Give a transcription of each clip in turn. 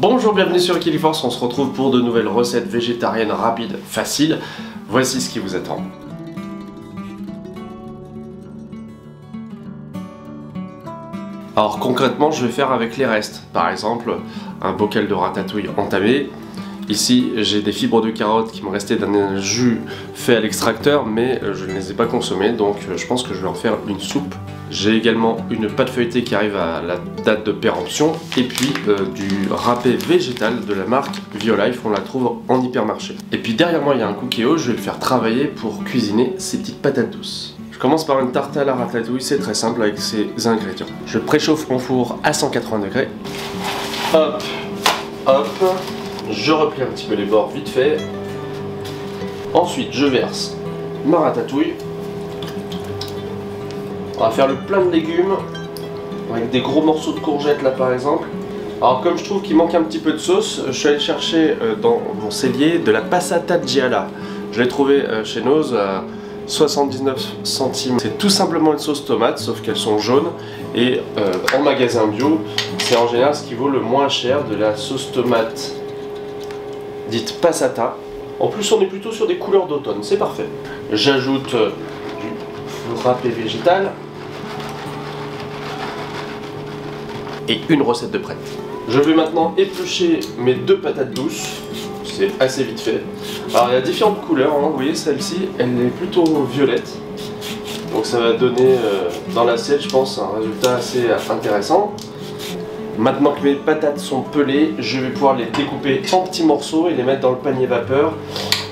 Bonjour, bienvenue sur Equiliforce, on se retrouve pour de nouvelles recettes végétariennes rapides, faciles. Voici ce qui vous attend. Alors concrètement, je vais faire avec les restes. Par exemple, un bocal de ratatouille entamé. Ici, j'ai des fibres de carottes qui me restaient d'un jus fait à l'extracteur, mais je ne les ai pas consommées, donc je pense que je vais en faire une soupe. J'ai également une pâte feuilletée qui arrive à la date de péremption, et puis du râpé végétal de la marque Violife, on la trouve en hypermarché. Et puis derrière moi, il y a un cookéo, je vais le faire travailler pour cuisiner ces petites patates douces. Je commence par une tarte à la ratatouille, c'est très simple avec ces ingrédients. Je préchauffe mon four à 180 degrés. Hop, hop. Je replie un petit peu les bords vite fait. Ensuite, je verse ma ratatouille. On va faire le plein de légumes avec des gros morceaux de courgettes là par exemple. Alors comme je trouve qu'il manque un petit peu de sauce, je suis allé chercher dans mon cellier de la passata gialla. Je l'ai trouvé chez Noz à 79 centimes. C'est tout simplement une sauce tomate, sauf qu'elles sont jaunes. Et en magasin bio, c'est en général ce qui vaut le moins cher de la sauce tomate dite passata. En plus on est plutôt sur des couleurs d'automne, c'est parfait. J'ajoute du râpé végétal et une recette de prête. Je vais maintenant éplucher mes deux patates douces, c'est assez vite fait. Alors il y a différentes couleurs, hein. Vous voyez celle-ci, elle est plutôt violette. Donc ça va donner dans l'assiette je pense un résultat assez intéressant. Maintenant que mes patates sont pelées, je vais pouvoir les découper en petits morceaux et les mettre dans le panier vapeur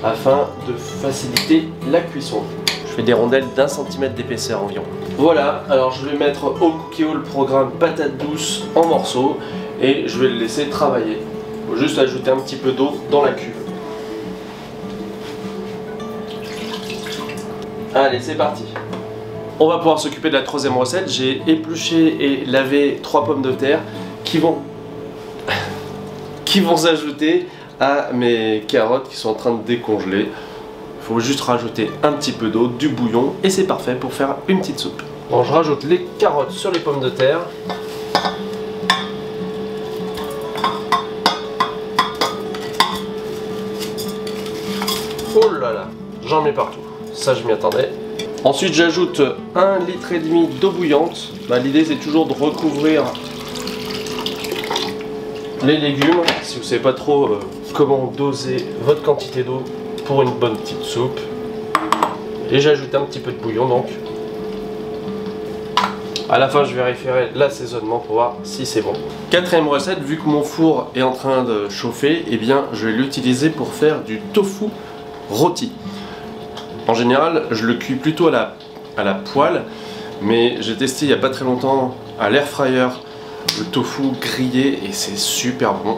afin de faciliter la cuisson. Je fais des rondelles d'1 cm d'épaisseur environ. Voilà, alors je vais mettre au cookéo le programme patates douces en morceaux et je vais le laisser travailler. Il faut juste ajouter un petit peu d'eau dans la cuve. Allez, c'est parti. On va pouvoir s'occuper de la troisième recette. J'ai épluché et lavé 3 pommes de terre qui vont s'ajouter à mes carottes qui sont en train de décongeler. Il faut juste rajouter un petit peu d'eau, du bouillon et c'est parfait pour faire une petite soupe. Bon, je rajoute les carottes sur les pommes de terre. Oh là là, j'en mets partout. Ça, je m'y attendais. Ensuite, j'ajoute 1,5 litre d'eau bouillante. L'idée, c'est toujours de recouvrir les légumes. Si vous ne savez pas trop comment doser votre quantité d'eau pour une bonne petite soupe. Et j'ajoute un petit peu de bouillon donc. À la fin, je vérifierai l'assaisonnement pour voir si c'est bon. Quatrième recette, vu que mon four est en train de chauffer, eh bien, je vais l'utiliser pour faire du tofu rôti. En général, je le cuis plutôt à la poêle, mais j'ai testé il n'y a pas très longtemps à l'air fryer le tofu grillé et c'est super bon.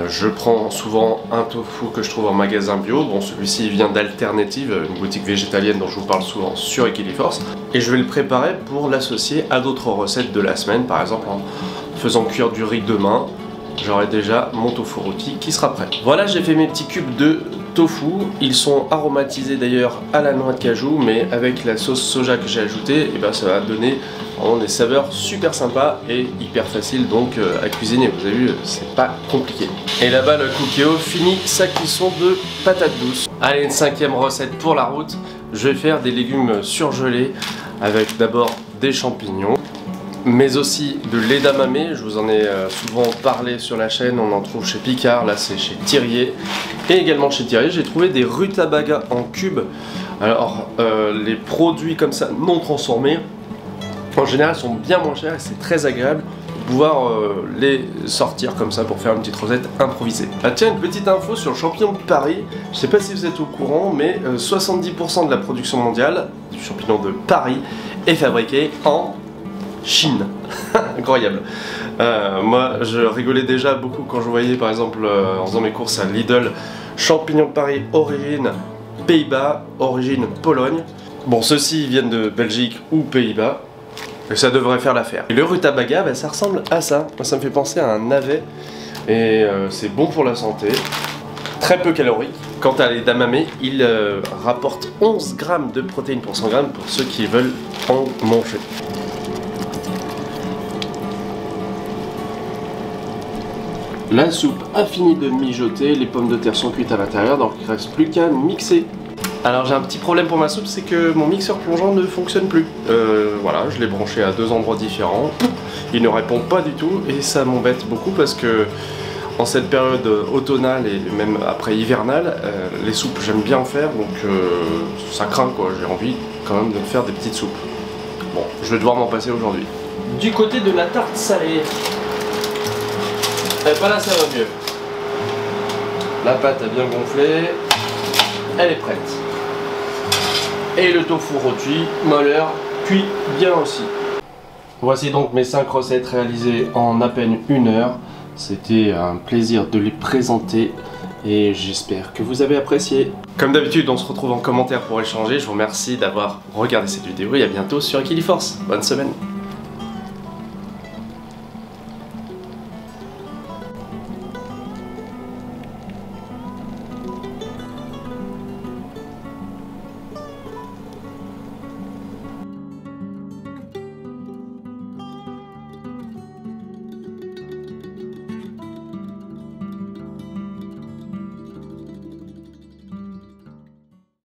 Je prends souvent un tofu que je trouve en magasin bio. Bon, celui-ci il vient d'Alternative, une boutique végétalienne dont je vous parle souvent sur Equiliforce. Et je vais le préparer pour l'associer à d'autres recettes de la semaine, par exemple en faisant cuire du riz demain. J'aurai déjà mon tofu rôti qui sera prêt. Voilà, j'ai fait mes petits cubes de tofu. Ils sont aromatisés d'ailleurs à la noix de cajou, mais avec la sauce soja que j'ai ajoutée, et ben ça va donner vraiment des saveurs super sympas et hyper faciles donc à cuisiner. Vous avez vu, c'est pas compliqué. Et là-bas, le cookéo finit sa cuisson de patates douces. Allez, une cinquième recette pour la route. Je vais faire des légumes surgelés avec d'abord des champignons, mais aussi de l'edamame. Je vous en ai souvent parlé sur la chaîne, on en trouve chez Picard, là c'est chez Thirier. Et également chez Thirier, j'ai trouvé des rutabagas en cubes. Alors les produits comme ça non transformés, en général sont bien moins chers et c'est très agréable de pouvoir les sortir comme ça pour faire une petite recette improvisée. Ah tiens, une petite info sur le champignon de Paris. Je sais pas si vous êtes au courant, mais 70% de la production mondiale du champignon de Paris est fabriqué en Chine. Incroyable. Moi je rigolais déjà beaucoup quand je voyais par exemple en faisant mes courses à Lidl, champignon de Paris origine Pays-Bas, origine Pologne. Bon, ceux-ci viennent de Belgique ou Pays-Bas et ça devrait faire l'affaire. Et le rutabaga, bah, ça ressemble à ça. Moi ça me fait penser à un navet et c'est bon pour la santé, très peu calorique. Quant à l'edamame, il rapporte 11 grammes de protéines pour 100 grammes pour ceux qui veulent en manger. La soupe a fini de mijoter, les pommes de terre sont cuites à l'intérieur, donc il ne reste plus qu'à mixer. Alors j'ai un petit problème pour ma soupe, c'est que mon mixeur plongeant ne fonctionne plus. Voilà, je l'ai branché à 2 endroits différents, il ne répond pas du tout et ça m'embête beaucoup parce que en cette période automnale et même après hivernale, les soupes j'aime bien en faire, donc ça craint quoi, j'ai envie quand même de faire des petites soupes. Bon, je vais devoir m'en passer aujourd'hui. Du côté de la tarte salée, et bah là ça va mieux. La pâte a bien gonflé, elle est prête. Et le tofu rôti, molleur, cuit bien aussi. Voici donc mes 5 recettes réalisées en à peine 1 heure. C'était un plaisir de les présenter et j'espère que vous avez apprécié. Comme d'habitude, on se retrouve en commentaire pour échanger. Je vous remercie d'avoir regardé cette vidéo et à bientôt sur Equiliforce. Bonne semaine.